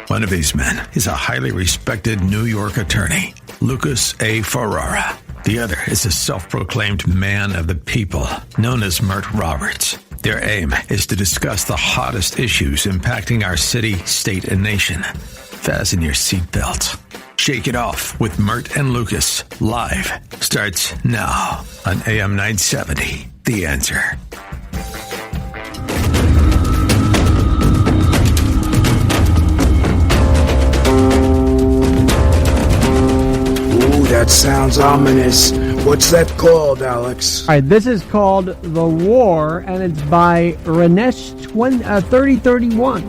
One of these men is a highly respected New York attorney, Lucas A. Ferrara. The other is a self-proclaimed man of the people, known as Mert Roberts. Their aim is to discuss the hottest issues impacting our city, state, and nation. Fasten your seatbelts. Shake it off with Mert and Lucas, live, starts now on AM 970, The Answer. That sounds ominous. What's that called, Alex? All right, this is called The War, and it's by Renesh 3031.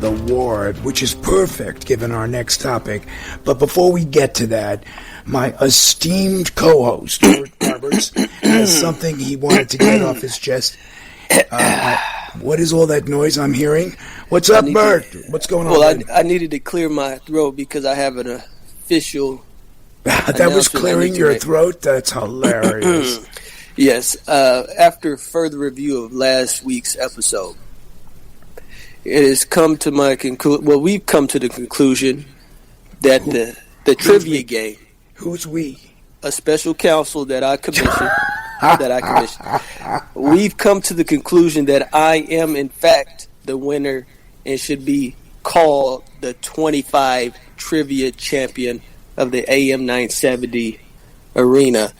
The War, which is perfect given our next topic. But before we get to that, my esteemed co-host, Mert Roberts, has something he wanted to get off his chest. What is all that noise I'm hearing? What's up, Mert? What's going on? Well, I needed to clear my throat because I have an official... That was clearing your throat? That's hilarious. Yes. After further review of last week's episode, it has come to my conclusion. Well, we've come to the conclusion that the trivia game. Who's we? A special counsel that I commissioned. We've come to the conclusion that I am, in fact, the winner and should be called the 25 trivia champion of the AM 970 arena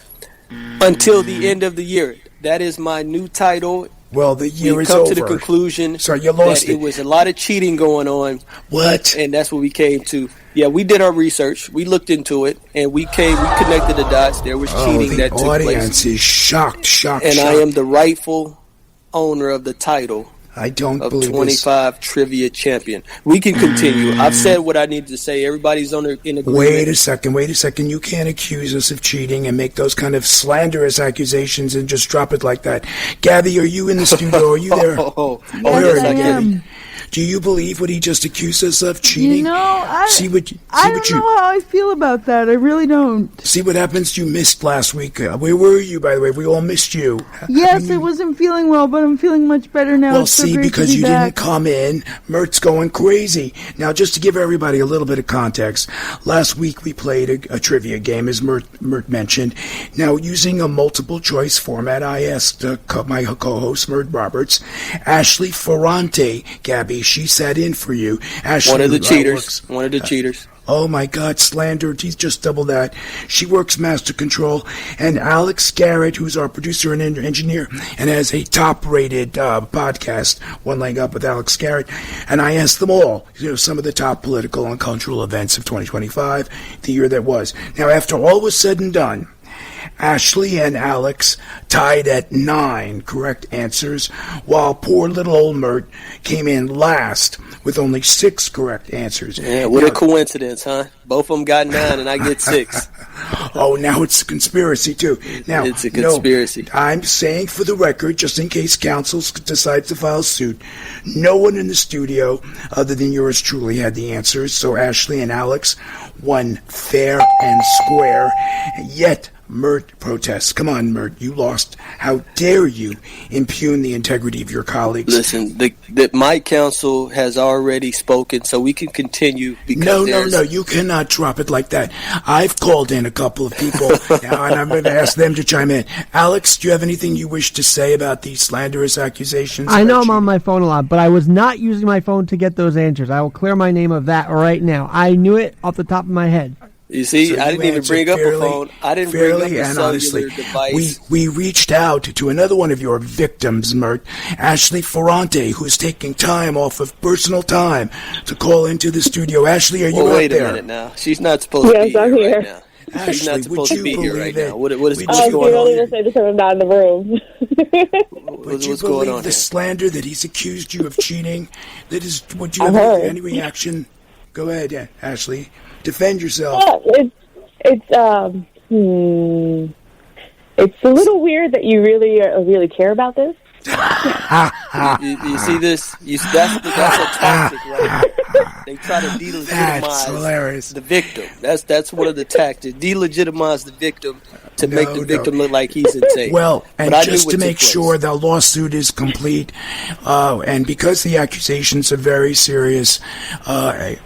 until the end of the year. That is my new title. Well, the year is over. over. We've come to the conclusion you lost that it was a lot of cheating going on. What? And that's what we came to. Yeah, we did our research. We looked into it, and we connected the dots. There was cheating that took place. The audience is shocked. And I am the rightful owner of the title. I don't of believe 25 this. Trivia champion. We can continue. I've said what I need to say. Everybody's in agreement. Wait a second. You can't accuse us of cheating and make those kind of slanderous accusations and just drop it like that. Gabby, are you in the studio? Are you there? Yes, I am. Do you believe what he just accused us of cheating? I don't know how I feel about that. I really don't. See what happens? You missed last week. Where were you, by the way? We all missed you. Yes, I wasn't feeling well, but I'm feeling much better now. Well, see, because you didn't come in, Mert's going crazy. Now, just to give everybody a little bit of context, last week we played a trivia game, as Mert mentioned. Now, using a multiple choice format, I asked my co-host, Mert Roberts, Ashley Ferrante, Gabby, she sat in for you. Ashley, one of the cheaters. Oh my God, slandered. He's just double that. She works Master Control. And Alex Garrett, who's our producer and engineer, and has a top-rated podcast, One Leg Up with Alex Garrett. And I asked them all, some of the top political and cultural events of 2025, the year that was. Now, after all was said and done, Ashley and Alex tied at 9 correct answers, while poor little old Mert came in last with only 6 correct answers. Yeah, what a coincidence, huh? Both of them got 9 and I get 6. Oh, now it's a conspiracy, too. Now, it's a conspiracy. I'm saying for the record, just in case counsel decides to file suit, no one in the studio other than yours truly had the answers, so Ashley and Alex won fair and square, yet Mert protests. Come on, Mert, you lost. How dare you impugn the integrity of your colleagues? Listen, my counsel has already spoken, so we can continue. No, you cannot drop it like that. I've called in a couple of people now, and I'm going to ask them to chime in. Alex, do you have anything you wish to say about these slanderous accusations? I know I'm on my phone a lot, but I was not using my phone to get those answers. I will clear my name of that right now. I knew it off the top of my head. You see, so I didn't even bring up a phone. I didn't bring up a cellular device. We reached out to another one of your victims, Mert, Ashley Ferrante, who's taking time off of personal time to call into the studio. Ashley, are you out there? Wait a minute now. She's not supposed to be here right now. Ashley, she's not supposed to be here right now. What is going on? I was going to say I'm not in the room. Would you believe the slander that he's accused you of cheating? Would you have any reaction? Go ahead, Ashley. Defend yourself. It's a little weird that you really care about this. You see this? That's a tactic, right? They try to That's delegitimize hilarious. the victim. That's one of the tactics. Delegitimize the victim to make the victim look like he's insane. Well, and but just to make sure the lawsuit is complete, and because the accusations are very serious,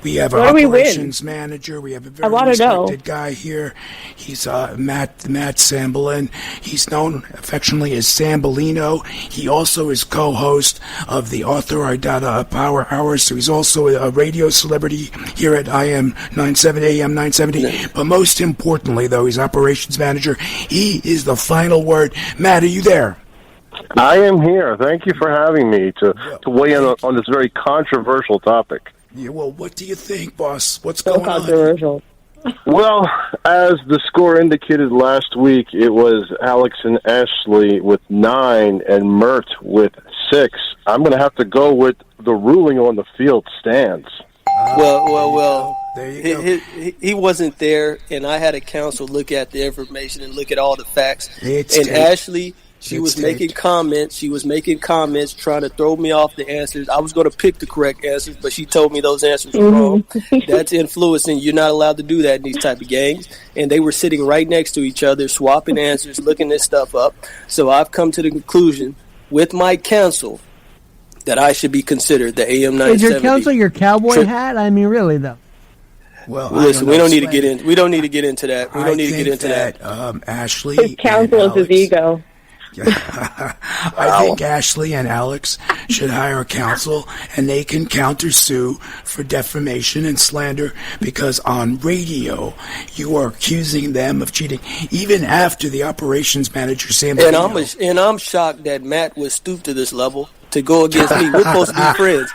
we have an operations manager. We have a very respected guy here. He's Matt Sambolin. He's known affectionately as Sambolino. He also is co-host of the Author I Data Power Hour, so he's also a radio celebrity here at AM 970. But most importantly, though, he's operations manager. He is the final word. Matt, are you there? I am here. Thank you for having me to weigh in on this very controversial topic. Yeah, well, what do you think, boss? What's going controversial. on? Well, as the score indicated last week, it was Alex and Ashley with 9 and Mert with 6. I'm going to have to go with the ruling on the field stands. Well. There you go. He wasn't there, and I had a counsel look at the information and look at all the facts. It's and taped. Ashley, she was making comments. She was making comments, trying to throw me off the answers. I was going to pick the correct answers, but she told me those answers were wrong. That's influencing. You're not allowed to do that in these type of games. And they were sitting right next to each other, swapping answers, looking this stuff up. So I've come to the conclusion with my counsel that I should be considered the AM 970. Is your counsel your cowboy hat? I mean, really though. Well, listen, we don't need to get in. We don't need to get into that. We don't need to get into that. Ashley, his counsel is his ego. I think Ashley and Alex should hire a counsel, and they can countersue for defamation and slander, because on radio you are accusing them of cheating, even after the operations manager Sam. And I'm shocked that Matt would stoop to this level to go against me. We're supposed to be friends.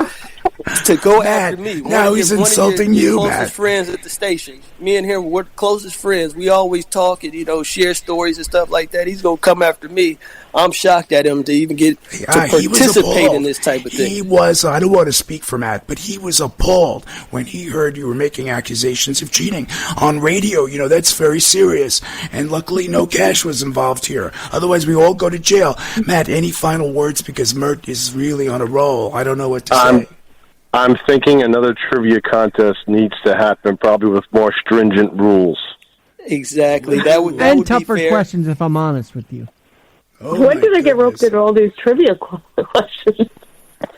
To go after me. Now he's insulting you, Matt. Closest friends at the station. Me and him, we're closest friends. We always talk and, share stories and stuff like that. He's going to come after me. I'm shocked at him to even get to participate in this type of thing. He was, I don't want to speak for Matt, but he was appalled when he heard you were making accusations of cheating. On radio, that's very serious. And luckily no cash was involved here. Otherwise we all go to jail. Matt, any final words? Because Mert is really on a roll. I don't know what to say. I'm thinking another trivia contest needs to happen, probably with more stringent rules. Exactly. That would tougher be fair. questions, if I'm honest with you. When did I get roped into all these trivia questions?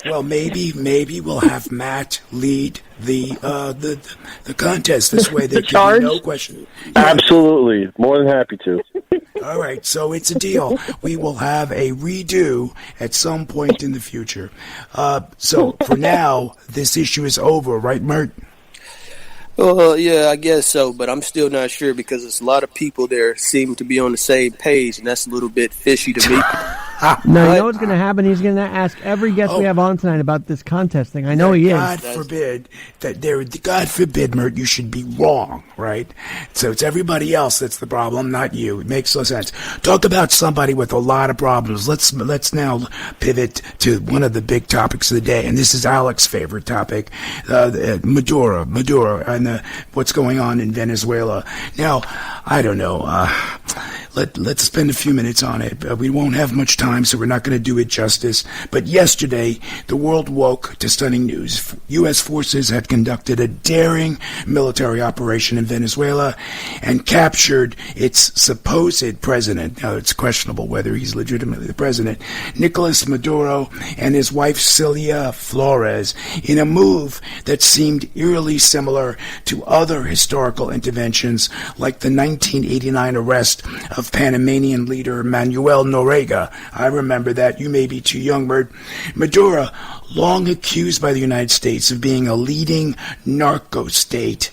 Well, maybe we'll have Matt lead the contest. This way there can be no question. Absolutely. More than happy to. All right, so it's a deal. We will have a redo at some point in the future. So for now, this issue is over, right, Mert? Yeah, I guess so, but I'm still not sure because there's a lot of people there seem to be on the same page, and that's a little bit fishy to me. No, you know what's going to happen? He's going to ask every guest we have on tonight about this contest thing. I know he is. God forbid, Mert, you should be wrong, right? So it's everybody else that's the problem, not you. It makes no sense. Talk about somebody with a lot of problems. Let's now pivot to one of the big topics of the day, and this is Alex's favorite topic, Maduro, and what's going on in Venezuela. Now, I don't know. Let's spend a few minutes on it. We won't have much time, so we're not going to do it justice. But yesterday, the world woke to stunning news. U.S. forces had conducted a daring military operation in Venezuela and captured its supposed president. Now, it's questionable whether he's legitimately the president, Nicolas Maduro, and his wife, Celia Flores, in a move that seemed eerily similar to other historical interventions, like the 1989 arrest of Panamanian leader Manuel Noriega. I remember that. You may be too young, Mert. Maduro, long accused by the United States of being a leading narco state,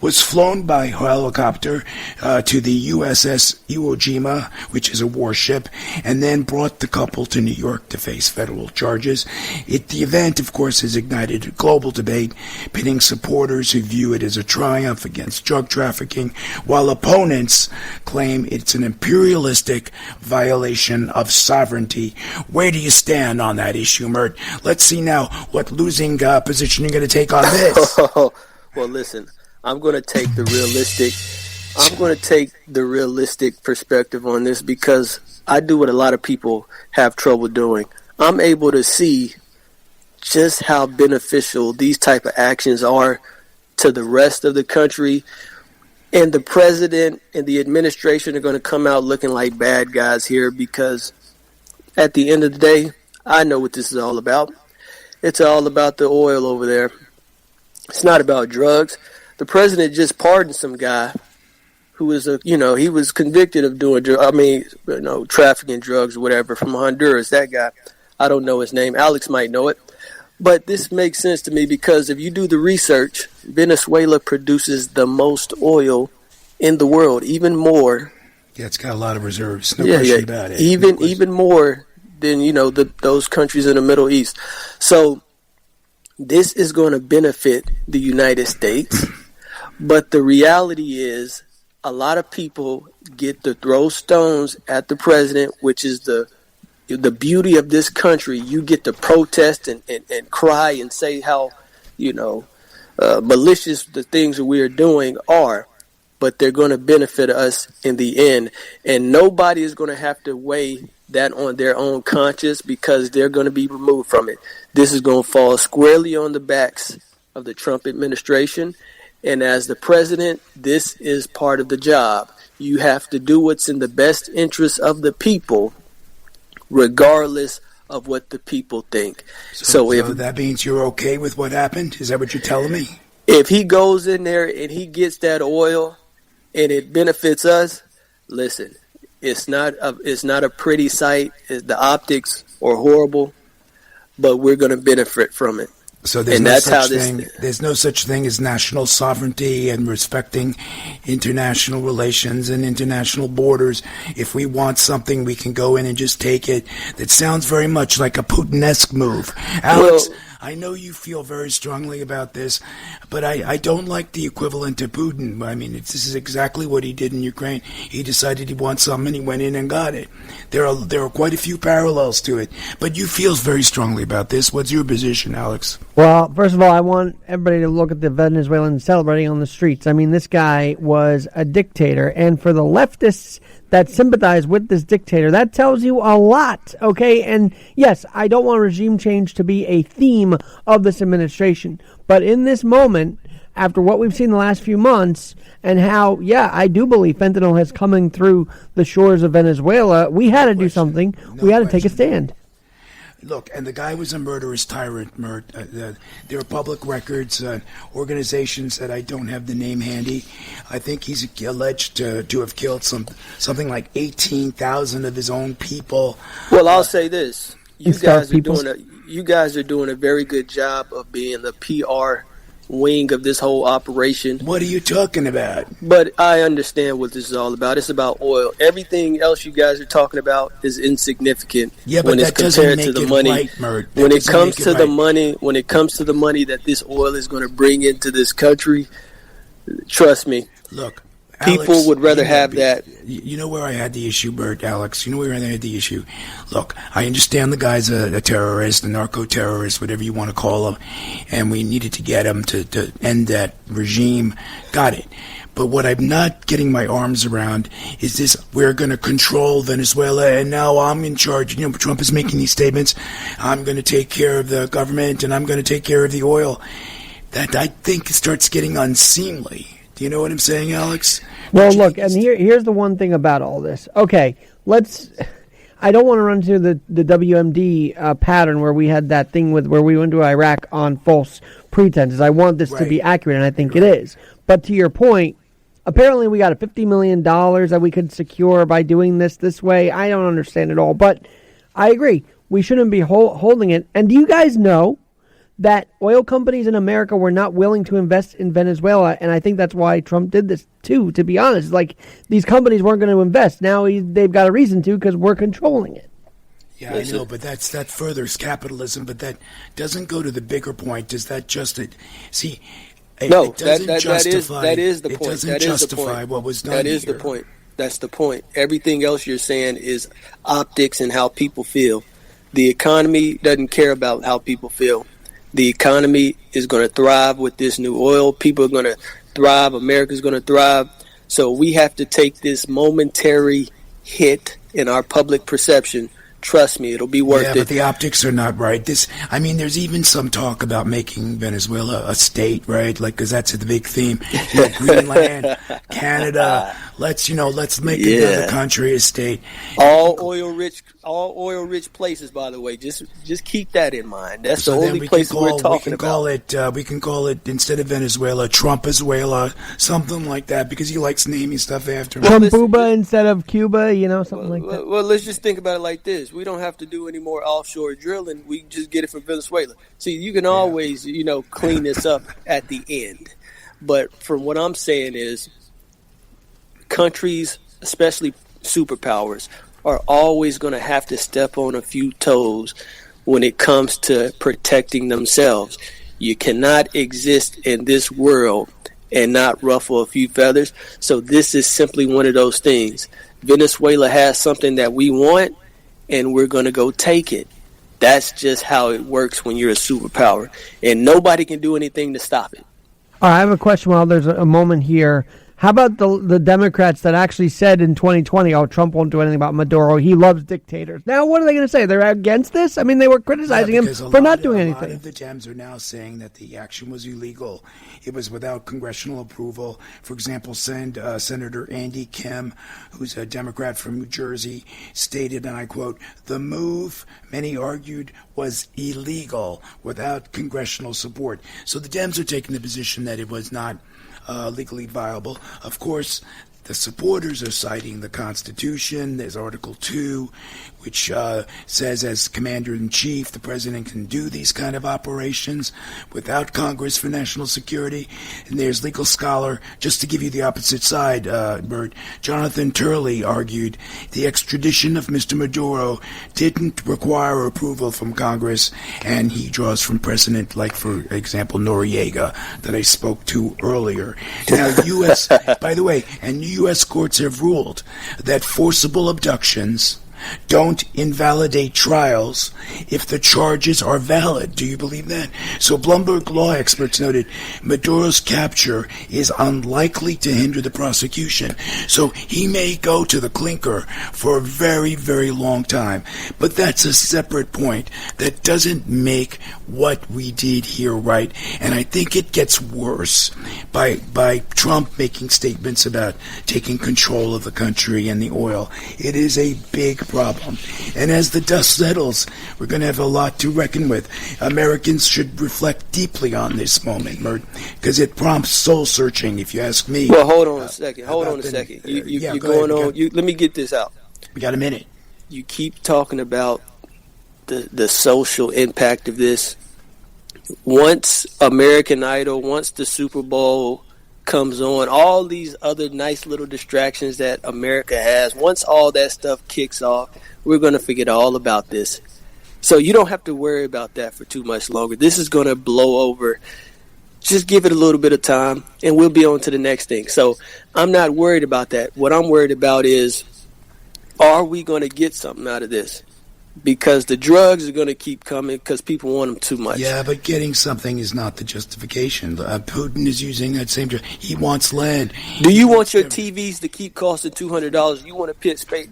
was flown by helicopter to the USS Iwo Jima, which is a warship, and then brought the couple to New York to face federal charges. The event, of course, has ignited a global debate, pitting supporters who view it as a triumph against drug trafficking, while opponents claim it's an imperialistic violation of sovereignty. Where do you stand on that issue, Mert? Let's see now what losing position you're going to take on this. Well, listen, I'm going to take the realistic perspective on this because I do what a lot of people have trouble doing. I'm able to see just how beneficial these type of actions are to the rest of the country. And the president and the administration are going to come out looking like bad guys here, because at the end of the day, I know what this is all about. It's all about the oil over there. It's not about drugs. The president just pardoned some guy who was he was convicted of doing trafficking drugs or whatever from Honduras. That guy, I don't know his name. Alex might know it. But this makes sense to me, because if you do the research, Venezuela produces the most oil in the world, even more. Yeah, it's got a lot of reserves. No question about it. Even more than those countries in the Middle East. So this is going to benefit the United States. But the reality is, a lot of people get to throw stones at the president, which is the beauty of this country. You get to protest and cry and say how, malicious the things that we are doing are, but they're going to benefit us in the end. And nobody is going to have to weigh that on their own conscience, because they're going to be removed from it. This is going to fall squarely on the backs of the Trump administration. And as the president, this is part of the job. You have to do what's in the best interest of the people, regardless of what the people think. So if that means you're okay with what happened? Is that what you're telling me? If he goes in there and he gets that oil and it benefits us, listen, it's not a pretty sight. The optics are horrible, but we're going to benefit from it. So there's no such thing as national sovereignty and respecting international relations and international borders. If we want something, we can go in and just take it. That sounds very much like a Putin-esque move. Alex, I know you feel very strongly about this, but I don't like the equivalent to Putin. I mean, this is exactly what he did in Ukraine. He decided he wants something, and he went in and got it. There are quite a few parallels to it, but you feel very strongly about this. What's your position, Alex? Well, first of all, I want everybody to look at the Venezuelans celebrating on the streets. I mean, this guy was a dictator, and for the leftists that sympathize with this dictator, that tells you a lot, okay? And yes, I don't want regime change to be a theme of this administration, but in this moment, after what we've seen the last few months, and how, I do believe fentanyl has coming through the shores of Venezuela, we had to do something. We had to take a stand. Look, and the guy was a murderous tyrant, Mert. There are public records, organizations that I don't have the name handy. I think he's alleged to have killed something like 18,000 of his own people. Well, I'll say this: you guys are doing a very good job of being the PR wing of this whole operation. What are you talking about? But I understand what this is all about. It's about oil. Everything else you guys are talking about is insignificant when it's compared to the money. When it comes to the money that this oil is going to bring into this country, trust me. Look, people Alex, would rather have that. You know where I had the issue, Bert, Alex? You know where I had the issue? Look, I understand the guy's a terrorist, a narco-terrorist, whatever you want to call him, and we needed to get him to end that regime. Got it. But what I'm not getting my arms around is this: we're going to control Venezuela, and now I'm in charge. You know, Trump is making these statements. I'm going to take care of the government, and I'm going to take care of the oil. That, I think, starts getting unseemly. Do you know what I'm saying, Alex? Well, look, and here's the one thing about all this. Okay, I don't want to run into the WMD pattern where we had that thing where we went to Iraq on false pretenses. I want this to be accurate, and I think it is. But to your point, apparently we got a $50 million that we could secure by doing this way. I don't understand it all, but I agree. We shouldn't be holding it. And do you guys know that oil companies in America were not willing to invest in Venezuela? And I think that's why Trump did this too, to be honest. Like, these companies weren't going to invest. Now they've got a reason to, because we're controlling it. Yeah, I know, but that furthers capitalism, but that doesn't go to the bigger point. Does that just see? No, it doesn't that is the point. It doesn't justify what was done. That is the point. That's the point. Everything else you're saying is optics and how people feel. The economy doesn't care about how people feel. The economy is going to thrive with this new oil. People are going to thrive. America's going to thrive. So we have to take this momentary hit in our public perception Trust me, it'll be worth it. Yeah, but the optics are not right. There's even some talk about making Venezuela a state, right? Like, because that's the big theme. Greenland, Canada. Let's make another country a state. All oil rich places, by the way. Just keep that in mind. That's the only place we're talking about. We can call it, instead of Venezuela, Trump-azuela, something like that, because he likes naming stuff after him. Trumpuba instead of Cuba, something like that. Well, let's just think about it like this. We don't have to do any more offshore drilling. We can just get it from Venezuela. See, you can always, clean this up at the end. But from what I'm saying is, countries, especially superpowers, are always going to have to step on a few toes when it comes to protecting themselves. You cannot exist in this world and not ruffle a few feathers. So this is simply one of those things. Venezuela has something that we want, and we're going to go take it. That's just how it works when you're a superpower. And nobody can do anything to stop it. All right, I have a question while there's a moment here. How about the Democrats that actually said in 2020, Trump won't do anything about Maduro. He loves dictators. Now, what are they going to say? They're against this? They were criticizing him for not doing anything. A lot of the Dems are now saying that the action was illegal. It was without congressional approval. For example, Senator Andy Kim, who's a Democrat from New Jersey, stated, and I quote, "The move, many argued, was illegal without congressional support." So the Dems are taking the position that it was not legally viable. Of course, the supporters are citing the Constitution. There's Article 2, which says as Commander-in-Chief, the President can do these kind of operations without Congress for national security. And there's legal scholar, just to give you the opposite side, Bert, Jonathan Turley argued the extradition of Mr. Maduro didn't require approval from Congress, and he draws from precedent like, for example, Noriega that I spoke to earlier. Now, by the way, and U.S. courts have ruled that forcible abductions don't invalidate trials if the charges are valid. Do you believe that? So Bloomberg law experts noted Maduro's capture is unlikely to hinder the prosecution. So he may go to the clinker for a very, very long time. But that's a separate point. That doesn't make what we did here right. And I think it gets worse by Trump making statements about taking control of the country and the oil. It is a big problem. And as the dust settles, we're going to have a lot to reckon with. Americans should reflect deeply on this moment, Mert, because it prompts soul searching, if you ask me. Well, hold on a second. You're going on. Let me get this out. We got a minute. You keep talking about the social impact of this. Once American Idol, once the Super Bowl comes on, all these other nice little distractions that America has, once all that stuff kicks off, we're going to forget all about this. So you don't have to worry about that for too much longer. This is going to blow over. Just give it a little bit of time, and we'll be on to the next thing. So I'm not worried about that. What I'm worried about is, are we going to get something out of this? Because the drugs are going to keep coming because people want them too much. Yeah, but getting something is not the justification. Putin is using that same drug. He wants lead. Do you want your TVs to keep costing $200? You want to spend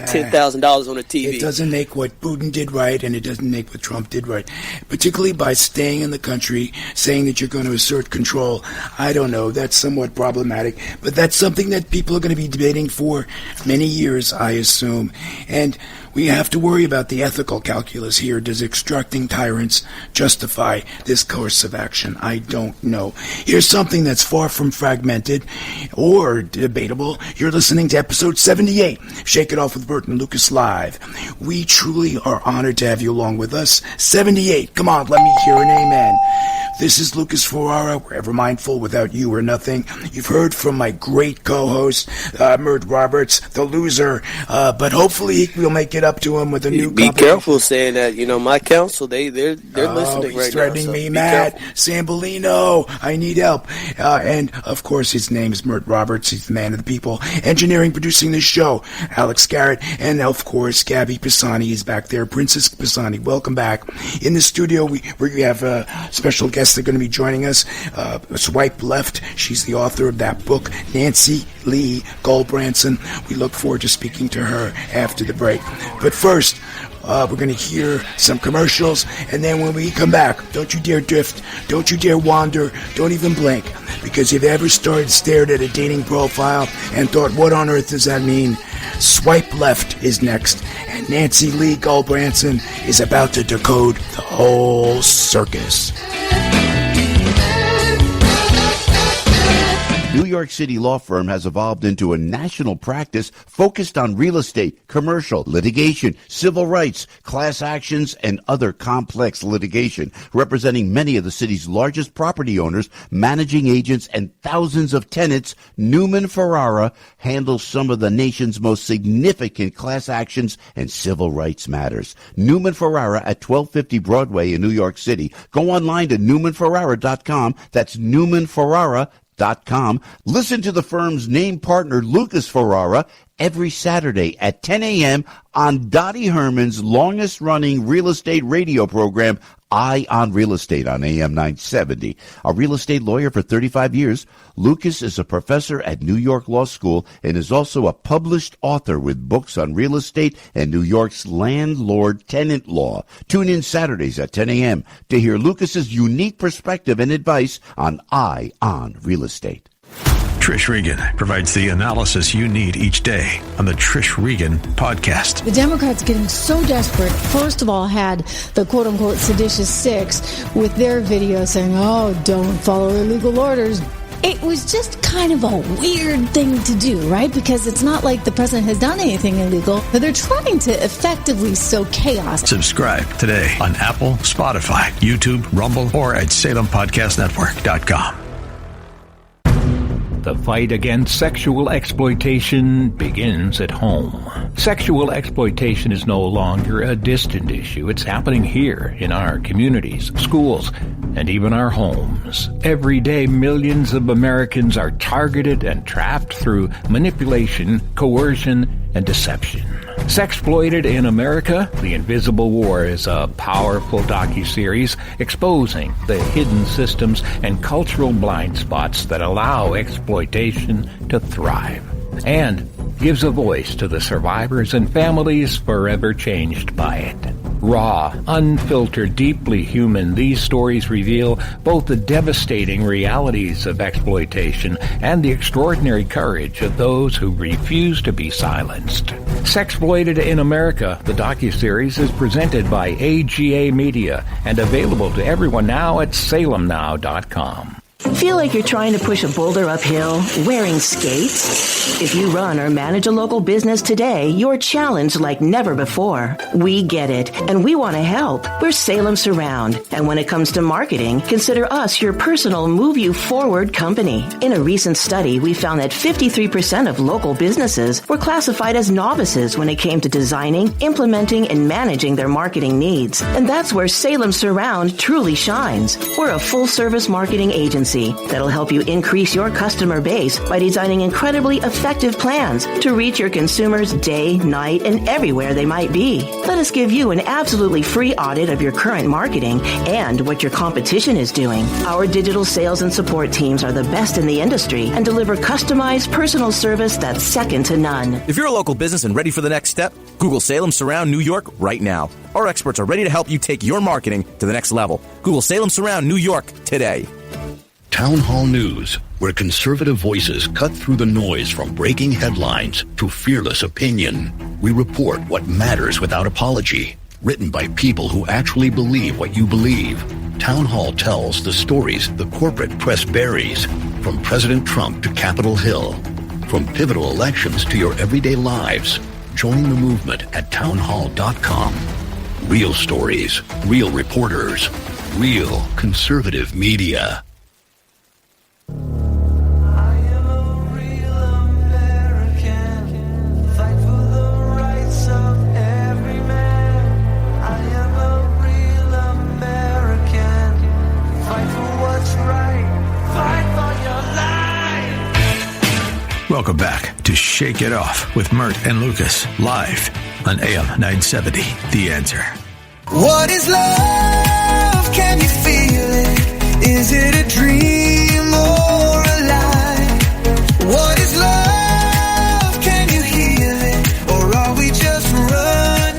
$10,000 on a TV? It doesn't make what Putin did right, and it doesn't make what Trump did right. Particularly by staying in the country, saying that you're going to assert control. I don't know. That's somewhat problematic. But that's something that people are going to be debating for many years, I assume. And we have to worry about the ethical calculus here. Does extracting tyrants justify this course of action? I don't know. Here's something that's far from fragmented or debatable. You're listening to episode 78, Shake It Off with Bert and Lucas Live. We truly are honored to have you along with us. 78. Come on, let me hear an amen. This is Lucas Ferrara. We're ever mindful, without you we're nothing. You've heard from my great co-host, Mert Roberts, the loser, but hopefully we'll make it up to him with a new Be careful saying that. My counsel, they're listening he's right threatening now. Me, Matt Sambolino. I need help. And, of course, his name is Mert Roberts. He's the man of the people. Engineering, producing this show, Alex Garrett. And, of course, Gabby Pisani is back there. Princess Pisani, welcome back. In the studio, we have a special guest. They're going to be joining us. Swipe Left. She's the author of that book, Nancy Lee Gulbrandsen. We look forward to speaking to her after the break. But first, we're going to hear some commercials, and then when we come back, don't you dare drift, don't you dare wander, don't even blink, because if you ever stared at a dating profile and thought, what on earth does that mean? Swipe Left is next, and Nancy Lee Gulbrandsen is about to decode the whole circus. New York City law firm has evolved into a national practice focused on real estate, commercial, litigation, civil rights, class actions, and other complex litigation, representing many of the city's largest property owners, managing agents, and thousands of tenants. Newman Ferrara handles some of the nation's most significant class actions and civil rights matters. Newman Ferrara at 1250 Broadway in New York City. Go online to newmanferrara.com. That's newmanferrara.com. Listen to the firm's name partner, Lucas Ferrara, every Saturday at 10 a.m. on Dottie Herman's longest-running real estate radio program, Eye on Real Estate on AM 970. A real estate lawyer for 35 years, Lucas is a professor at New York Law School and is also a published author with books on real estate and New York's landlord-tenant law. Tune in Saturdays at 10 a.m. to hear Lucas's unique perspective and advice on Eye on Real Estate. Trish Regan provides the analysis you need each day on the Trish Regan podcast. The Democrats getting so desperate, first of all, had the quote-unquote seditious six with their video saying, oh, don't follow illegal orders. It was just kind of a weird thing to do, right? Because it's not like the president has done anything illegal, but they're trying to effectively sow chaos. Subscribe today on Apple, Spotify, YouTube, Rumble, or at SalemPodcastNetwork.com. The fight against sexual exploitation begins at home. Sexual exploitation is no longer a distant issue. It's happening here in our communities, schools, and even our homes. Every day, millions of Americans are targeted and trapped through manipulation, coercion, and deception. Sexploited in America, The Invisible War is a powerful docuseries exposing the hidden systems and cultural blind spots that allow exploitation to thrive, and gives a voice to the survivors and families forever changed by it. Raw, unfiltered, deeply human, these stories reveal both the devastating realities of exploitation and the extraordinary courage of those who refuse to be silenced. Sexploited in America, the docuseries is presented by AGA Media and available to everyone now at salemnow.com. Feel like you're trying to push a boulder uphill wearing skates? If you run or manage a local business today, you're challenged like never before. We get it, and we want to help. We're Salem Surround, and when it comes to marketing, consider us your personal move you forward company. In a recent study, we found that 53% of local businesses were classified as novices when it came to designing, implementing, and managing their marketing needs. And that's where Salem Surround truly shines. We're a full-service marketing agency that'll help you increase your customer base by designing incredibly effective plans to reach your consumers day, night, and everywhere they might be. Let us give you an absolutely free audit of your current marketing and what your competition is doing. Our digital sales and support teams are the best in the industry and deliver customized personal service that's second to none. If you're a local business and ready for the next step, Google Salem Surround New York right now. Our experts are ready to help you take your marketing to the next level. Google Salem Surround New York today. Town Hall News, where conservative voices cut through the noise from breaking headlines to fearless opinion. We report what matters without apology. Written by people who actually believe what you believe. Town Hall tells the stories the corporate press buries, from President Trump to Capitol Hill. From pivotal elections to your everyday lives. Join the movement at townhall.com. Real stories, real reporters, real conservative media. Welcome back to Shake It Off with Mert and Lucas, live on AM 970, The Answer. What is love? Can you feel it? Is it a dream or a lie? What is love? Can you heal it? Or are we just running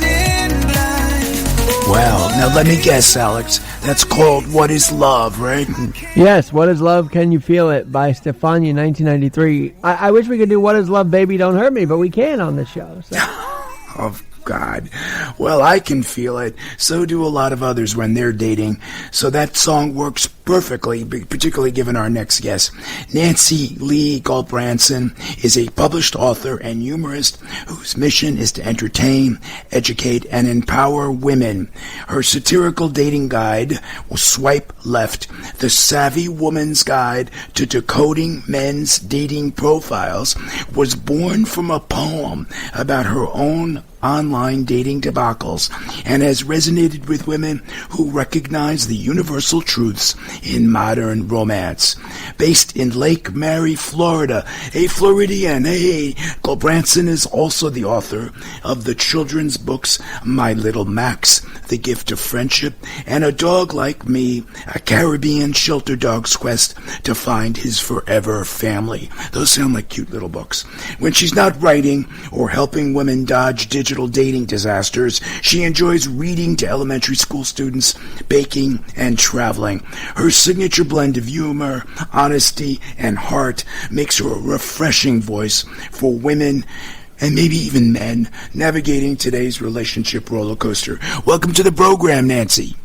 Now let me guess, Alex. That's called What Is Love, right? Yes, What Is Love, Can You Feel It by Stefania, 1993. I wish we could do What Is Love, Baby Don't Hurt Me, but we can't on this show. So. Oh, God. Well, I can feel it. So do a lot of others when they're dating. So that song works perfectly, particularly given our next guest. Nancy Lee Gulbrandsen is a published author and humorist whose mission is to entertain, educate, and empower women. Her satirical dating guide, Swipe Left, The Savvy Woman's Guide to Decoding Men's Dating Profiles, was born from a poem about her own online dating debacles and has resonated with women who recognize the universal truths in modern romance. Based in Lake Mary, Florida, a Floridian, Gulbrandsen is also the author of the children's books My Little Max, The Gift of Friendship, and A Dog Like Me, a Caribbean shelter dog's quest to find his forever family. Those sound like cute little books. When she's not writing or helping women dodge digital dating disasters, she enjoys reading to elementary school students, baking, and traveling. Her signature blend of humor, honesty, and heart makes her a refreshing voice for women and maybe even men navigating today's relationship roller coaster. Welcome to the program, Nancy.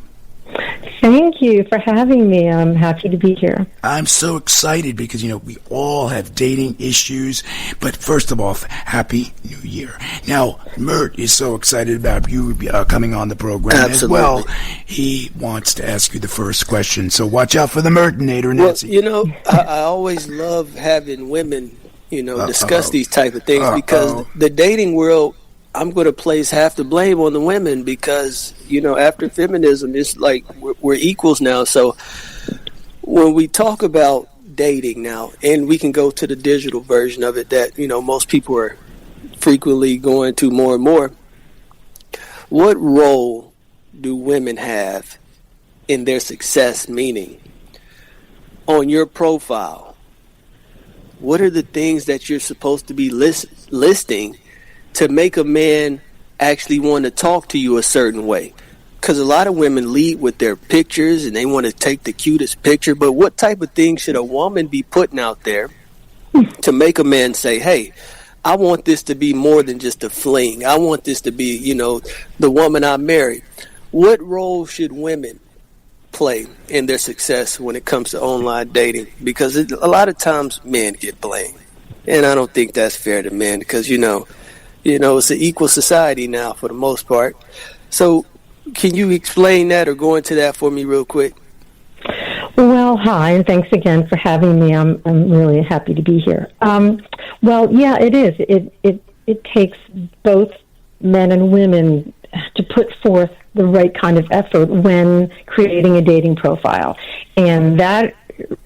Thank you for having me. I'm happy to be here. I'm so excited because, we all have dating issues. But first of all, Happy New Year. Now, Mert is so excited about you coming on the program as well. He wants to ask you the first question. So watch out for the Mertinator, Nancy. Well, I always love having women, discuss these type of things because the dating world, I'm going to place half the blame on the women because, after feminism, it's like we're equals now. So when we talk about dating now, and we can go to the digital version of it that, most people are frequently going to more and more, what role do women have in their success? Meaning, on your profile, what are the things that you're supposed to be listing to make a man actually want to talk to you a certain way? Because a lot of women lead with their pictures and they want to take the cutest picture, but what type of things should a woman be putting out there to make a man say, hey, I want this to be more than just a fling. I want this to be, the woman I married. What role should women play in their success when it comes to online dating? Because a lot of times men get blamed, and I don't think that's fair to men because, it's an equal society now for the most part. So can you explain that or go into that for me real quick? Well, hi, and thanks again for having me. I'm really happy to be here. It is. It takes both men and women to put forth the right kind of effort when creating a dating profile. And that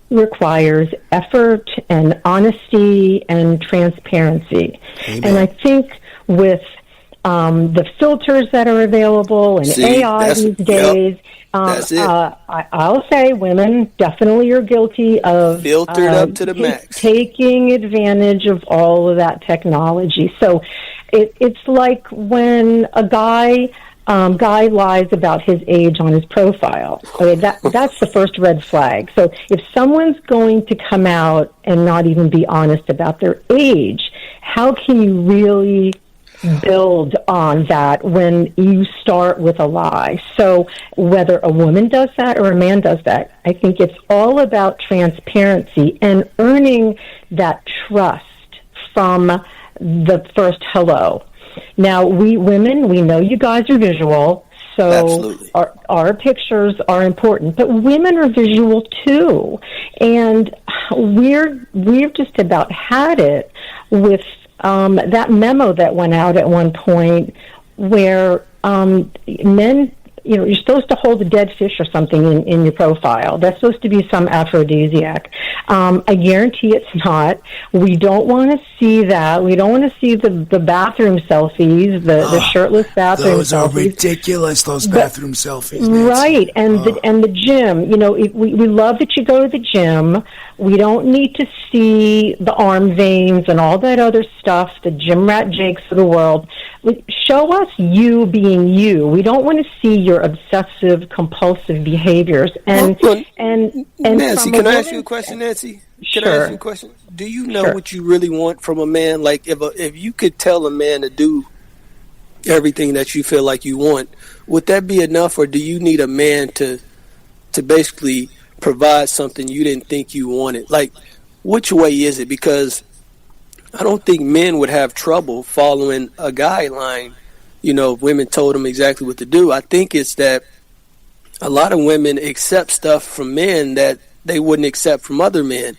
requires effort and honesty and transparency. Amen. And I think with the filters that are available and AI these days, I'll say women definitely are guilty of filtered up to the max, taking advantage of all of that technology. So it's like when a guy lies about his age on his profile. That's the first red flag. So if someone's going to come out and not even be honest about their age, how can you really build on that when you start with a lie? So whether a woman does that or a man does that, I think it's all about transparency and earning that trust from the first hello. Now, we women, we know you guys are visual, so our pictures are important, but women are visual too. And we've just about had it with that memo that went out at one point where men, you're supposed to hold a dead fish or something in your profile. That's supposed to be some aphrodisiac. I guarantee it's not. We don't want to see that. We don't want to see the bathroom selfies, the shirtless bathroom selfies. Those are ridiculous, those bathroom selfies. Nancy. Right, and the gym. We love that you go to the gym, We don't need to see the arm veins and all that other stuff, the gym rat Jakes of the world. Show us you being you. We don't want to see your obsessive, compulsive behaviors. And Nancy, can I ask you a question, Nancy? Can I ask you a question? Do you know what you really want from a man? Like, if you could tell a man to do everything that you feel like you want, would that be enough, or do you need a man to basically provide something you didn't think you wanted? Like, which way is it? Because I don't think men would have trouble following a guideline, if women told them exactly what to do. I think it's that a lot of women accept stuff from men that they wouldn't accept from other men,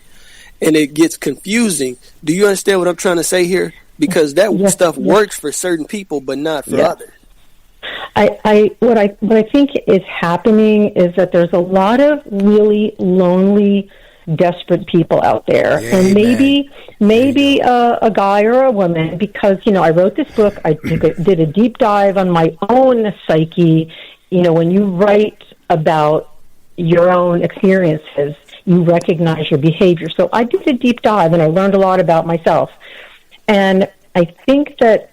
and it gets confusing. Do you understand what I'm trying to say here? Because that stuff works for certain people, but not for others. What I think is happening is that there's a lot of really lonely, desperate people out there, and maybe a guy or a woman. Because I wrote this book, I did a deep dive on my own psyche. When you write about your own experiences, you recognize your behavior. So I did a deep dive, and I learned a lot about myself. And I think that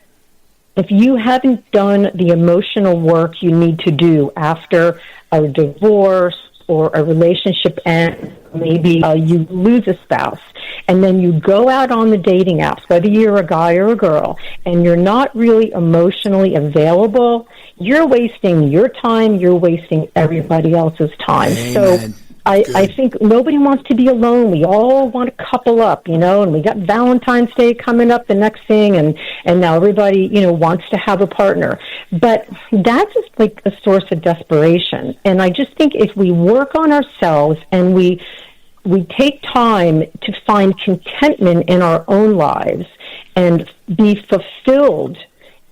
if you haven't done the emotional work you need to do after a divorce or a relationship ends, maybe you lose a spouse, and then you go out on the dating apps, whether you're a guy or a girl, and you're not really emotionally available, you're wasting your time, you're wasting everybody else's time. Amen. So I think nobody wants to be alone. We all want to couple up, and we got Valentine's Day coming up, the next thing, and now everybody, wants to have a partner. But that's just like a source of desperation. And I just think if we work on ourselves and we take time to find contentment in our own lives and be fulfilled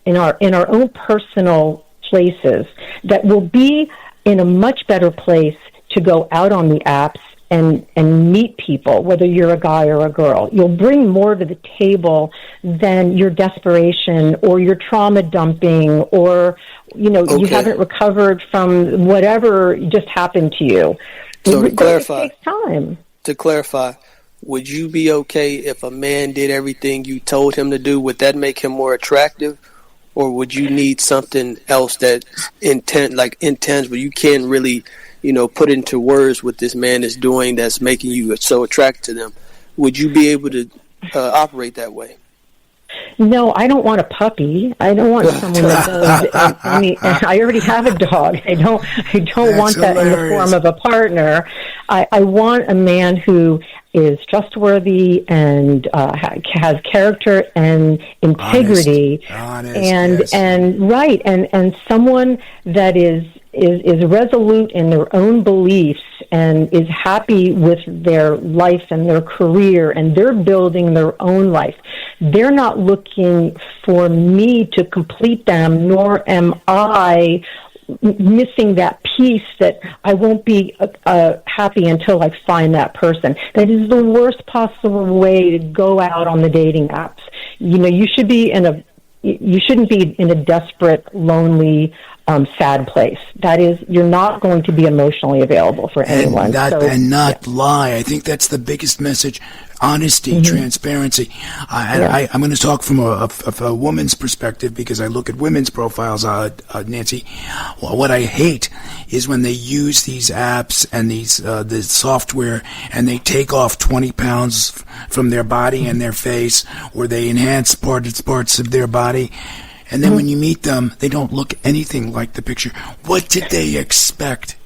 in our own personal places, that we'll be in a much better place to go out on the apps and meet people, whether you're a guy or a girl. You'll bring more to the table than your desperation or your trauma dumping, or you haven't recovered from whatever just happened to you. So to clarify, it takes time. To clarify, would you be okay if a man did everything you told him to do? Would that make him more attractive? Or would you need something else that's intense, but you can't really put into words what this man is doing that's making you so attracted to them? Would you be able to operate that way? No, I don't want a puppy. I don't want someone that does. I already have a dog. I don't want that in the form of a partner. I want a man who is trustworthy and has character and integrity, honest, and someone that is resolute in their own beliefs and is happy with their life and their career, and they're building their own life. They're not looking for me to complete them, nor am I missing that piece that I won't be happy until I find that person. That is the worst possible way to go out on the dating apps. You shouldn't be in a desperate, lonely, sad place. That is, you're not going to be emotionally available for anyone. And not lie. I think that's the biggest message. Honesty, transparency. I'm going to talk from a woman's perspective, because I look at women's profiles, Nancy. What I hate is when they use these apps and the software, and they take off 20 pounds from their body and their face, or they enhance parts of their body. And then when you meet them, they don't look anything like the picture. What did they expect?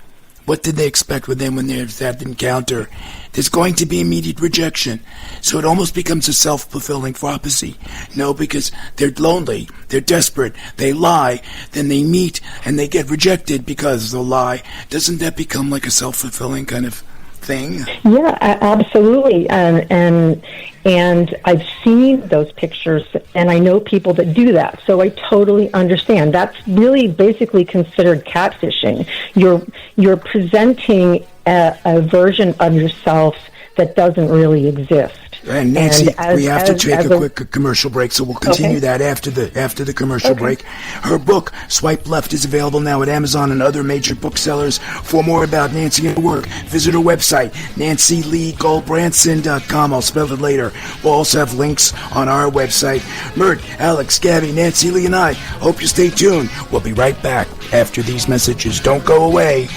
What did they expect with them when there's that encounter? There's going to be immediate rejection. So it almost becomes a self-fulfilling prophecy. No, because they're lonely, they're desperate, they lie, then they meet and they get rejected because of the lie. Doesn't that become like a self-fulfilling kind of thing? Yeah, absolutely. And I've seen those pictures, and I know people that do that, so I totally understand. That's really basically considered catfishing. You're presenting a version of yourself that doesn't really exist. And Nancy, And we have to take a quick commercial break, so we'll continue that after the commercial break. Her book, Swipe Left, is available now at Amazon and other major booksellers. For more about Nancy and her work, visit her website, NancyLeeGulbrandsen.com. I'll spell it later. We'll also have links on our website. Mert, Alex, Gabby, Nancy Lee, and I hope you stay tuned. We'll be right back after these messages. Don't go away.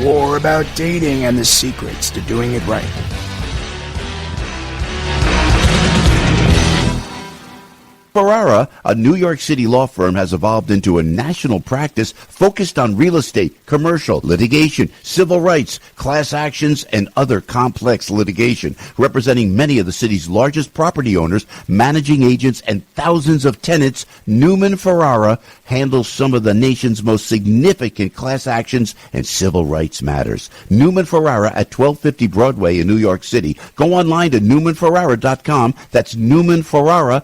More about dating and the secrets to doing it right. Ferrara, a New York City law firm, has evolved into a national practice focused on real estate, commercial, litigation, civil rights, class actions, and other complex litigation, representing many of the city's largest property owners, managing agents, and thousands of tenants. Newman Ferrara handles some of the nation's most significant class actions and civil rights matters. Newman Ferrara at 1250 Broadway in New York City. Go online to NewmanFerrara.com. That's NewmanFerrara.com.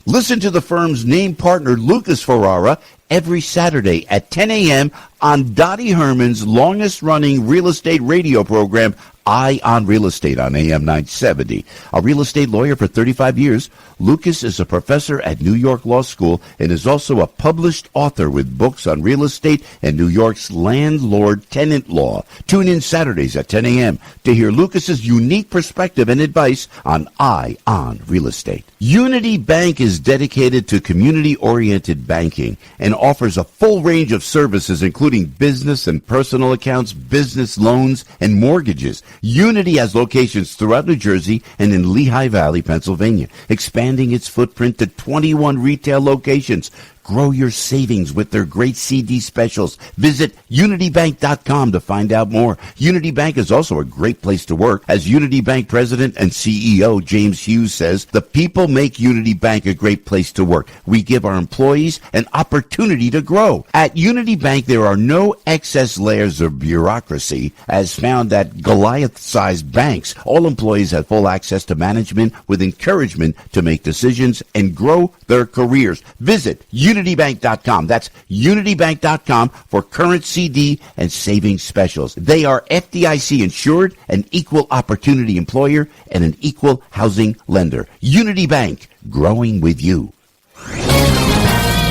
Listen to the firm's name partner, Lucas Ferrara, every Saturday at 10 a.m. on Dottie Herman's longest-running real estate radio program, Eye on Real Estate, on AM 970. A real estate lawyer for 35 years, Lucas is a professor at New York Law School and is also a published author with books on real estate and New York's landlord-tenant law. Tune in Saturdays at 10 a.m. to hear Lucas's unique perspective and advice on Eye on Real Estate. Unity Bank is dedicated to community-oriented banking and offers a full range of services, including business and personal accounts, business loans, and mortgages. Unity has locations throughout New Jersey and in Lehigh Valley, Pennsylvania, expanding its footprint to 21 retail locations. Grow your savings with their great CD specials. Visit UnityBank.com to find out more. Unity Bank is also a great place to work. As Unity Bank President and CEO James Hughes says, the people make Unity Bank a great place to work. We give our employees an opportunity to grow. At Unity Bank, there are no excess layers of bureaucracy as found at Goliath-sized banks. All employees have full access to management with encouragement to make decisions and grow their careers. Visit UnityBank.com. That's UnityBank.com for current CD and savings specials. They are FDIC insured, an equal opportunity employer, and an equal housing lender. Unity Bank, growing with you.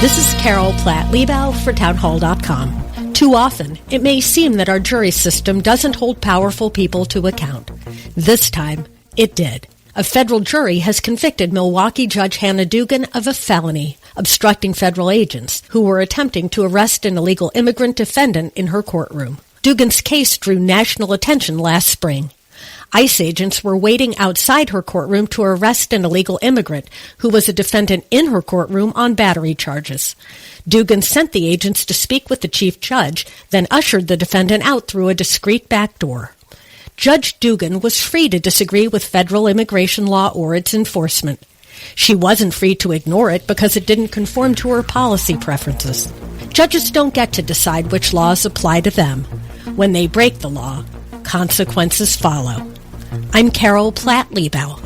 This is Carol Platt-Liebau for townhall.com. Too often, it may seem that our jury system doesn't hold powerful people to account. This time, it did. A federal jury has convicted Milwaukee Judge Hannah Dugan of a felony, obstructing federal agents who were attempting to arrest an illegal immigrant defendant in her courtroom. Dugan's case drew national attention last spring. ICE agents were waiting outside her courtroom to arrest an illegal immigrant who was a defendant in her courtroom on battery charges. Dugan sent the agents to speak with the chief judge, then ushered the defendant out through a discreet back door. Judge Dugan was free to disagree with federal immigration law or its enforcement. She wasn't free to ignore it because it didn't conform to her policy preferences. Judges don't get to decide which laws apply to them. When they break the law, consequences follow. I'm Carol Platt-Liebau.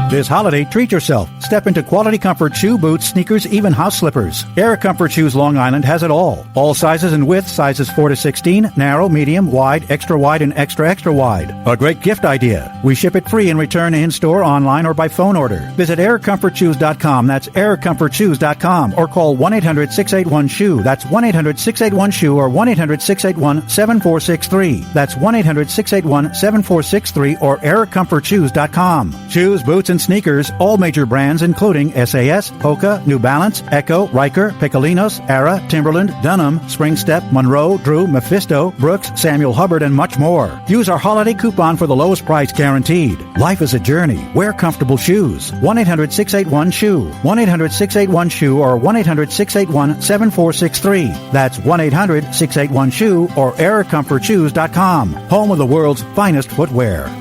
This holiday, treat yourself. Step into quality comfort shoe, boots, sneakers, even house slippers. Air Comfort Shoes Long Island has it all. All sizes and widths, sizes 4 to 16, narrow, medium, wide, extra wide, and extra, extra wide. A great gift idea. We ship it free and return in-store, online, or by phone order. Visit aircomfortshoes.com. That's aircomfortshoes.com. Or call 1-800-681-SHOE. That's 1-800-681-SHOE or 1-800-681-7463. That's 1-800-681-7463 or aircomfortshoes.com. Shoes, boots, and sneakers, all major brands including SAS, Hoka, New Balance, Echo, Riker, Picolinos, Ara, Timberland, Dunham, Springstep, Monroe, Drew, Mephisto, Brooks, Samuel Hubbard, and much more. Use our holiday coupon for the lowest price guaranteed. Life is a journey. Wear comfortable shoes. 1-800-681-SHOE. 1-800-681-SHOE or 1-800-681-7463. That's 1-800-681-SHOE or aircomfortshoes.com. Home of the world's finest footwear.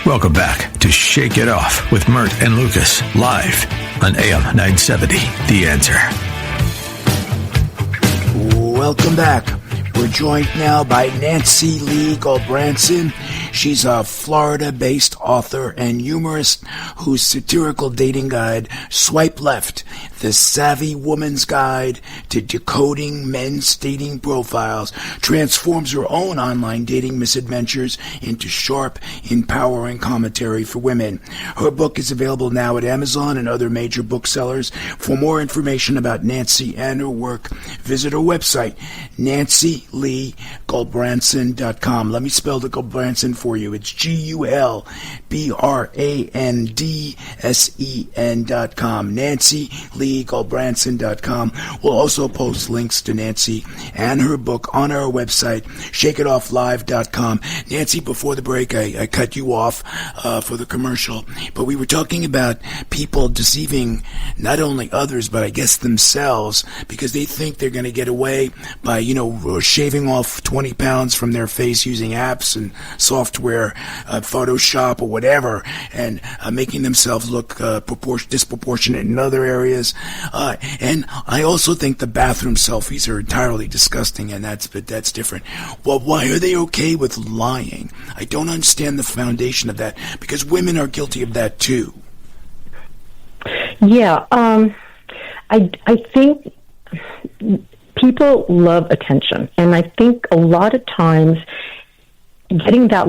Welcome back to Shake It Off with Mert and Lucas, live on AM 970, The Answer. Welcome back. We're We're joined now by Nancy Lee Gulbrandsen. She's a Florida-based author and humorist whose satirical dating guide, Swipe Left, The Savvy Woman's Guide to Decoding Men's Dating Profiles, transforms her own online dating misadventures into sharp, empowering commentary for women. Her book is available now at Amazon and other major booksellers. For more information about Nancy and her work, visit her website, NancyLeeGulbrandsen.com. Let me spell the Gulbrandsen for you. It's GulBrandsen.com. NancyLeeGulbrandsen.com. We'll also post links to Nancy and her book on our website, ShakeItOffLive.com. Nancy, before the break, I cut you off for the commercial, but we were talking about people deceiving not only others, but I guess themselves, because they think they're going to get away by, shaving off 20 pounds from their face using apps and software, Photoshop or whatever, and making themselves look disproportionate in other areas. And I also think the bathroom selfies are entirely disgusting, and that's different. Well, why are they okay with lying? I don't understand the foundation of that, because women are guilty of that too. Yeah, I think people love attention, and I think a lot of times getting that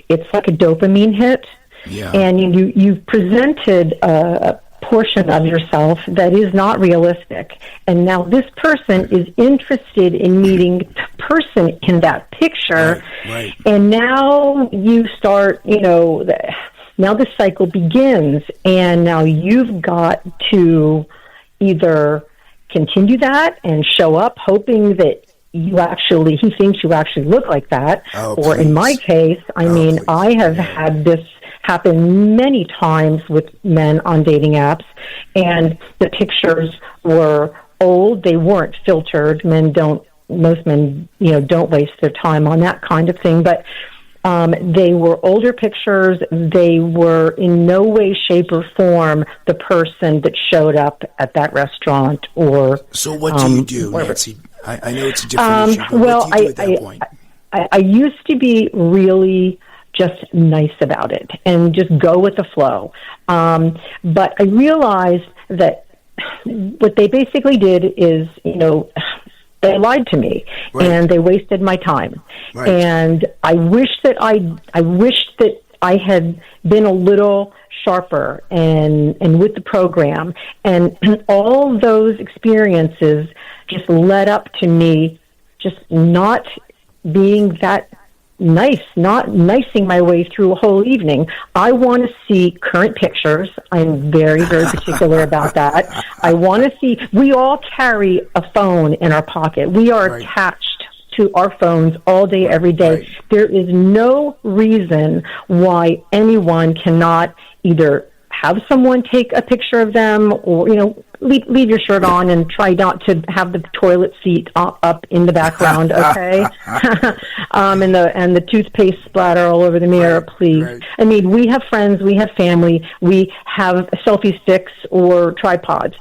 it's like a dopamine hit. Yeah. And you've presented a portion of yourself that is not realistic, and now this person is interested in meeting the person in that picture. Right. And now you start, now the cycle begins, and now you've got to either continue that and show up hoping that he thinks you actually look like that. Or in my case, I have had this happen many times with men on dating apps, and the pictures were old. They weren't filtered. Most men, don't waste their time on that kind of thing, but they were older pictures. They were in no way, shape, or form the person that showed up at that restaurant. So what do you do, Nancy? I know it's a different issue, but what do you do at that point? I used to be really just nice about it and just go with the flow. But I realized that what they basically did is, they lied to me, and they wasted my time. Right. And I wish that I had been a little sharper and with the program, and all those experiences just led up to me just not being that nice, not nicing my way through a whole evening. I want to see current pictures. I'm very, very particular about that. I want to see, we all carry a phone in our pocket. We are attached to our phones all day, every day. Right. There is no reason why anyone cannot either have someone take a picture of them, or, leave your shirt on and try not to have the toilet seat up in the background, okay? And the toothpaste splatter all over the mirror, please. Right. I mean, we have friends, we have family, we have selfie sticks or tripods.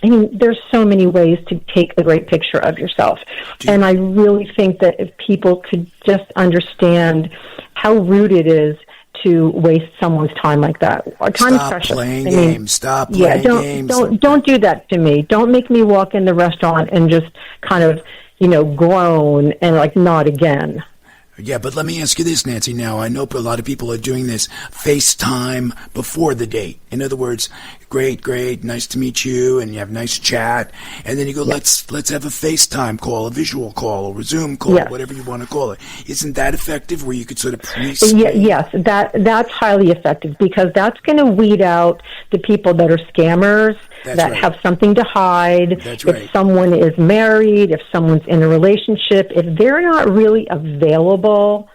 There's so many ways to take a great picture of yourself. And I really think that if people could just understand how rude it is to waste someone's time like that. Time is precious. Stop playing games. Don't do that to me. Don't make me walk in the restaurant and just kind of, groan and not again. Yeah, but let me ask you this, Nancy. Now, I know a lot of people are doing this FaceTime before the date. In other words, great, nice to meet you, and you have a nice chat, and then you go, let's have a FaceTime call, a visual call, or a Zoom call, whatever you want to call it. Isn't that effective, where you could sort of Yes, that's highly effective, because that's going to weed out the people that are scammers, have something to hide. If someone is married, if someone's in a relationship, if they're not really available,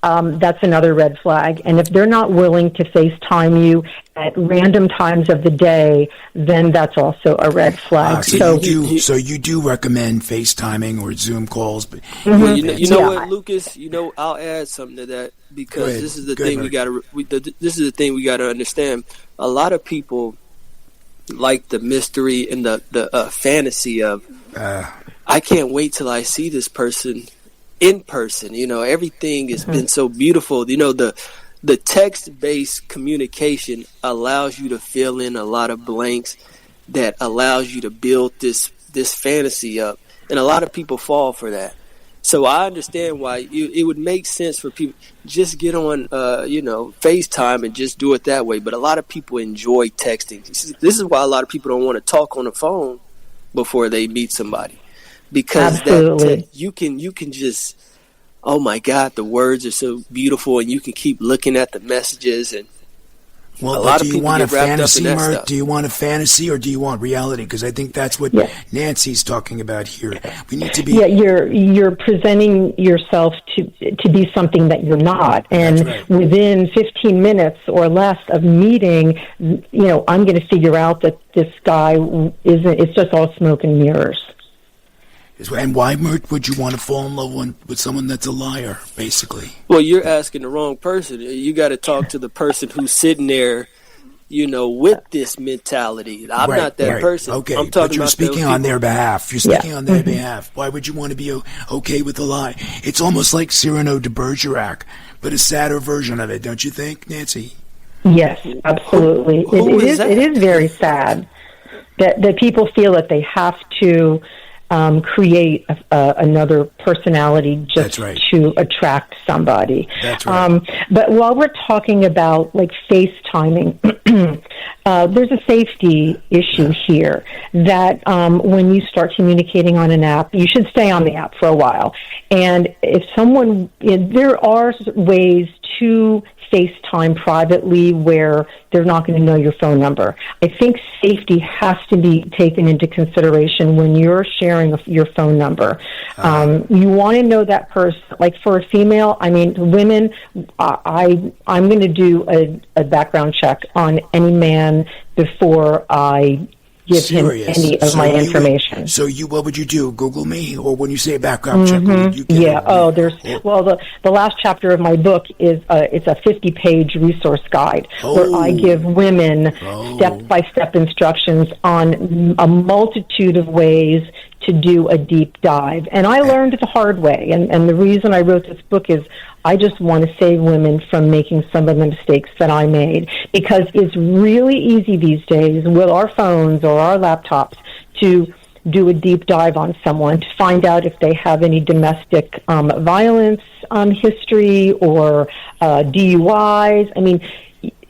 that's another red flag. And if they're not willing to FaceTime you at random times of the day, then that's also a red flag. So you do recommend FaceTiming or Zoom calls? But well, you know what, Lucas? I'll add something to that, because this is the thing this is the thing we got to understand. A lot of people like the mystery and the fantasy of I can't wait till I see this person in person. Everything has been so beautiful. The text-based communication allows you to fill in a lot of blanks that allows you to build this fantasy up. And a lot of people fall for that. So I understand why it would make sense for people just get on, FaceTime and just do it that way. But a lot of people enjoy texting. This is why a lot of people don't want to talk on the phone before they meet somebody, because you can just, oh my God, the words are so beautiful, and you can keep looking at the messages. And well, but do you want a fantasy, Mert? Do you want a fantasy or do you want reality? Because I think that's what Nancy's talking about here. We need to be. Yeah, you're presenting yourself to be something that you're not, and within 15 minutes or less of meeting, I'm going to figure out that this guy isn't. It's just all smoke and mirrors. And why, Mert, would you want to fall in love with someone that's a liar, basically? Well, you're asking the wrong person. You got to talk to the person who's sitting there, with this mentality. I'm not that person. Okay, I'm talking but you're about speaking on their behalf. You're speaking on their behalf. Why would you want to be okay with a lie? It's almost like Cyrano de Bergerac, but a sadder version of it, don't you think, Nancy? Yes, absolutely. It is very sad that people feel that they have to create another personality just to attract somebody. That's right. But while we're talking about like FaceTiming, there's a safety issue here that when you start communicating on an app, you should stay on the app for a while. And if there are ways to FaceTime privately where they're not going to know your phone number. I think safety has to be taken into consideration when you're sharing your phone number. You want to know that person. Like for a female, women, I'm going to do a background check on any man before I give him any of my information. What would you do? Google me? Or when you say background check, the last chapter of my book is it's a 50-page resource guide where I give women step-by-step instructions on a multitude of ways to do a deep dive. And I learned it the hard way. And the reason I wrote this book is I just want to save women from making some of the mistakes that I made, because it's really easy these days with our phones or our laptops to do a deep dive on someone to find out if they have any domestic violence history or DUIs.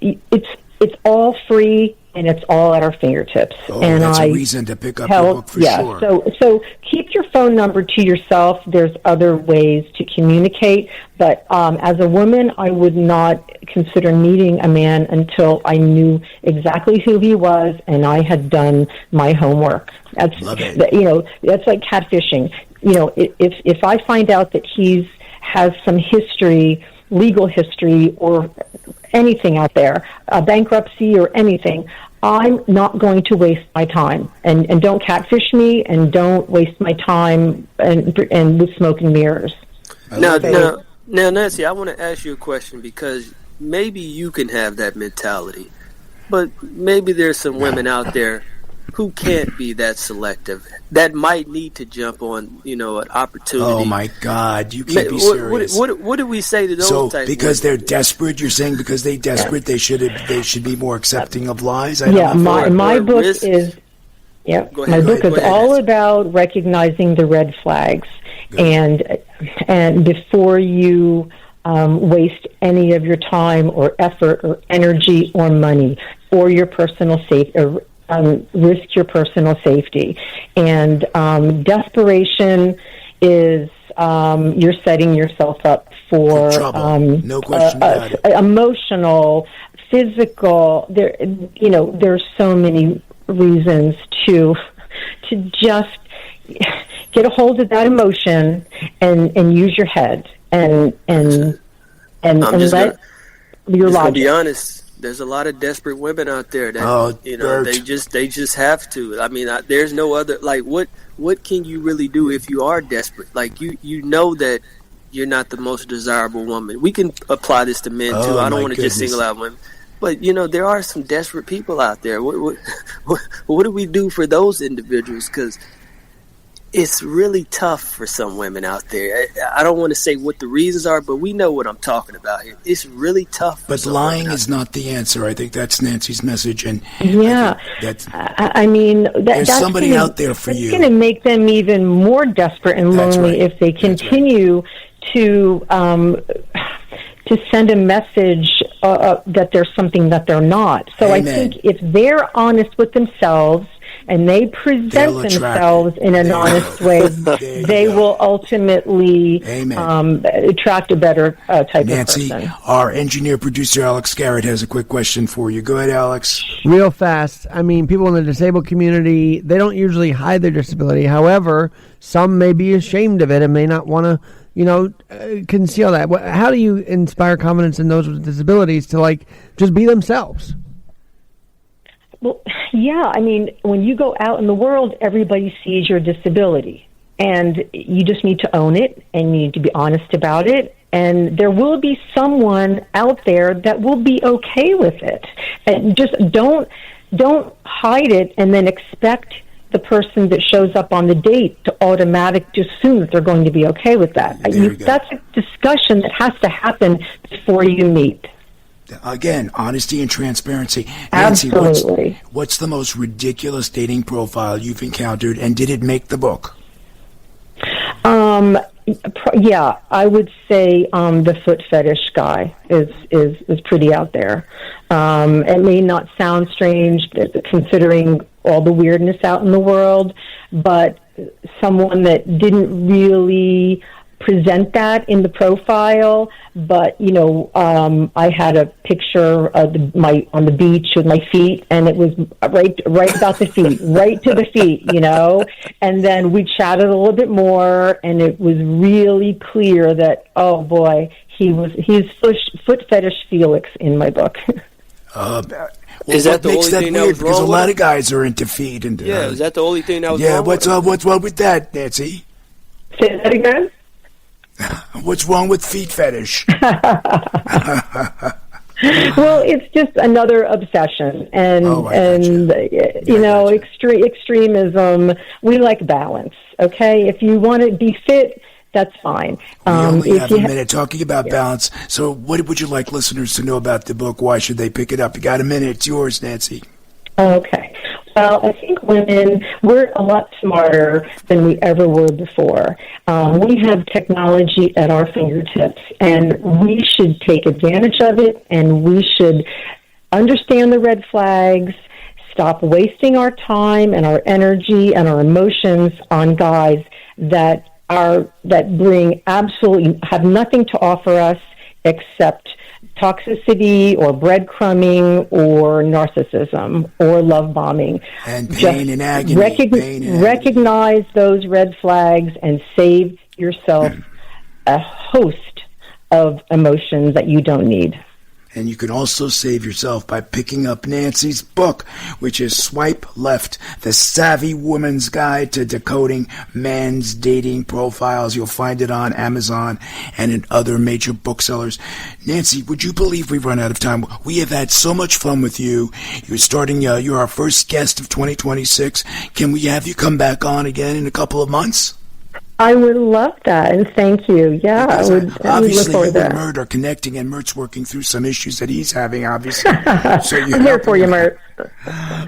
It's all free. And it's all at our fingertips. And that's a reason to pick up your book for sure. So keep your phone number to yourself. There's other ways to communicate. But as a woman, I would not consider meeting a man until I knew exactly who he was and I had done my homework. That's that's like catfishing. If I find out that has some history, legal history, or anything out there, a bankruptcy or anything, I'm not going to waste my time. And don't catfish me, and don't waste my time and with smoke and mirrors. Now, Nancy, I want to ask you a question, because maybe you can have that mentality, but maybe there's some women out there who can't be that selective, that might need to jump on, an opportunity. Oh my God, you can't be serious. What do we say to those types? Because they're desperate, you're saying because they're desperate, they should be more accepting of lies? My book is all about recognizing the red flags. Good. And before you waste any of your time or effort or energy or money or your personal safety, risk your personal safety. And desperation is you're setting yourself up for no question about it. Emotional, physical. There's so many reasons to just get a hold of that emotion and use your head and let your logic. To be honest, there's a lot of desperate women out there that they just have to. There's no other. Like, what can you really do if you are desperate? Like, you know that you're not the most desirable woman. We can apply this to men too. I don't want to just single out women, but there are some desperate people out there. What do we do for those individuals? Because it's really tough for some women out there. I don't want to say what the reasons are, but we know what I'm talking about here. It's really tough. But lying is not the answer. I think that's Nancy's message. And yeah, I mean, there's somebody out there for you. It's going to make them even more desperate and lonely if they continue to send a message that there's something that they're not. So I think if they're honest with themselves and they present themselves in an honest way, they will ultimately attract a better type of person. Nancy, our engineer-producer Alex Garrett has a quick question for you. Go ahead, Alex. Real fast. I mean, people in the disabled community, they don't usually hide their disability. However, some may be ashamed of it and may not want to conceal that. How do you inspire confidence in those with disabilities to just be themselves? Well, yeah, I mean, when you go out in the world, everybody sees your disability, and you just need to own it, and you need to be honest about it, and there will be someone out there that will be okay with it. And just don't hide it and then expect the person that shows up on the date to automatically assume that they're going to be okay with that. That's a discussion that has to happen before you meet. Again, honesty and transparency. Absolutely. Nancy, what's the most ridiculous dating profile you've encountered, and did it make the book? Yeah, I would say the foot fetish guy is pretty out there. It may not sound strange considering all the weirdness out in the world, but someone that didn't really present that in the profile, but I had a picture of on the beach with my feet, and it was right about the feet, right to the feet, and then we chatted a little bit more, and it was really clear that, oh boy, he's foot fetish Felix in my book. Is that the only thing that was wrong? Because a lot of guys are into feet, and is that the only thing that was wrong? Yeah, what's wrong with that, Nancy? Say that again. What's wrong with feet fetish? Well, it's just another obsession, and extremism. We like balance. Okay, if you want to be fit, that's fine. We only have a minute talking about balance. So, what would you like listeners to know about the book? Why should they pick it up? You got a minute. It's yours, Nancy. Okay. Well, I think women, we're a lot smarter than we ever were before. We have technology at our fingertips, and we should take advantage of it, and we should understand the red flags, stop wasting our time and our energy and our emotions on guys that bring absolutely, have nothing to offer us except toxicity or breadcrumbing or narcissism or love bombing. And pain and agony. Recognize those red flags and save yourself a host of emotions that you don't need. And you can also save yourself by picking up Nancy's book, which is Swipe Left, The Savvy Woman's Guide to Decoding Men's Dating Profiles. You'll find it on Amazon and in other major booksellers. Nancy, would you believe we've run out of time? We have had so much fun with you. You're our first guest of 2026. Can we have you come back on again in a couple of months? I would love that, and thank you. Yeah, I would obviously, look forward to that. You and Mert are connecting, and Mert's working through some issues that he's having, obviously. So I'm here for you, Mert.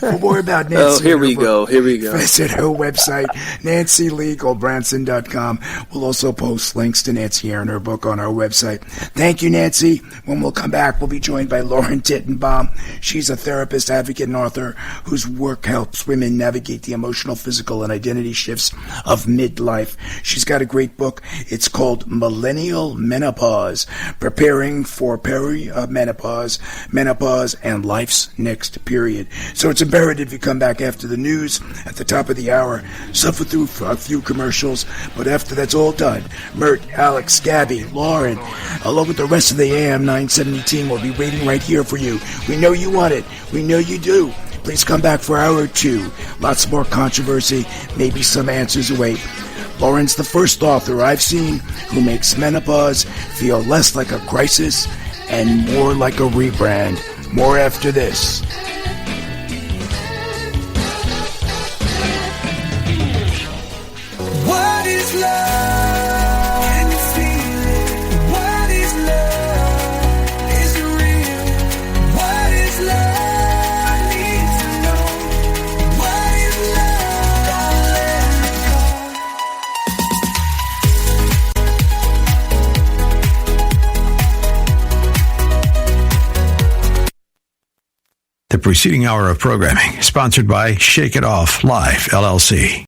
For more about Nancy, here we go. Visit her website, nancylegulbrandsen.com. We'll also post links to Nancy and her book on our website. Thank you, Nancy. When we'll come back, we'll be joined by Lauren Tittenbaum. She's a therapist, advocate, and author whose work helps women navigate the emotional, physical, and identity shifts of midlife. She's got a great book. It's called Millennial Menopause, Preparing for Perimenopause, Menopause, and Life's Next Period. So it's imperative you come back after the news at the top of the hour, suffer through a few commercials, but after that's all done, Mert, Alex, Gabby, Lauren, along with the rest of the AM 970 team will be waiting right here for you. We know you want it. We know you do. Please come back for hour 2. Lots more controversy, maybe some answers await. Lauren's the first author I've seen who makes menopause feel less like a crisis and more like a rebrand. More after this. love? Can you feel it? What is love? Is it real? What is love? I need to know. What is love? Don't let it The preceding hour of programming, sponsored by Shake It Off Live, LLC.